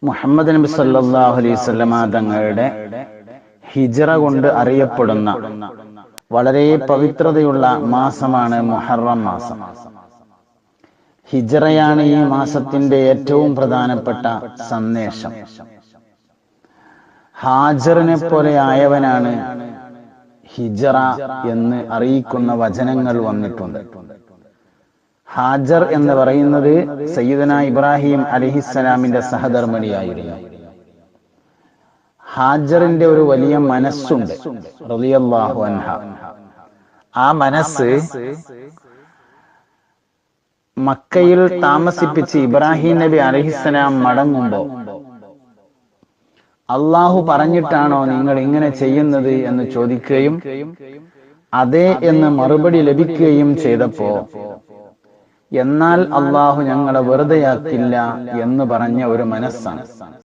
മുഹമ്മദ് നബി സല്ലല്ലാഹു അലൈഹി വസല്ലമ തങ്ങളുടെ ഹിജ്റ കൊണ്ട് അറിയപ്പെടുന്ന വളരെ പവിത്രതയുള്ള മാസമാണ് മുഹറം മാസം. ഹിജ്റയാണ് ഈ മാസത്തിന്റെ ഏറ്റവും പ്രധാനപ്പെട്ട സന്ദേശം. ഹാജറിനെ പോലെ ആയവനാണ് ഹിജ്റ എന്ന് അറിയിക്കുന്ന വചനങ്ങൾ വന്നിട്ടുണ്ട്. ഹാജർ എന്ന് പറയുന്നത് സയ്യിദന ഇബ്രാഹിം അലൈഹിസ്സലാമിന്റെ സഹധർമ്മിണിയായിരുന്നു. ഹാജറിന്റെ ഒരു വലിയ മനസ്സുണ്ട് റളിയല്ലാഹു അൻഹ. ആ മനസ്സ് മക്കയിൽ താമസിപ്പിച്ച് ഇബ്രാഹിം നബി അലൈഹിസ്സലാം മടങ്ങുമ്പോ അള്ളാഹു പറഞ്ഞിട്ടാണോ നിങ്ങൾ ഇങ്ങനെ ചെയ്യുന്നത് എന്ന് ചോദിക്കുകയും അതെ എന്ന് മറുപടി ലഭിക്കുകയും ചെയ്തപ്പോ, എന്നാൽ അള്ളാഹു ഞങ്ങളെ വെറുതെയാക്കില്ല എന്ന് പറഞ്ഞ ഒരു മനസ്സാണ്.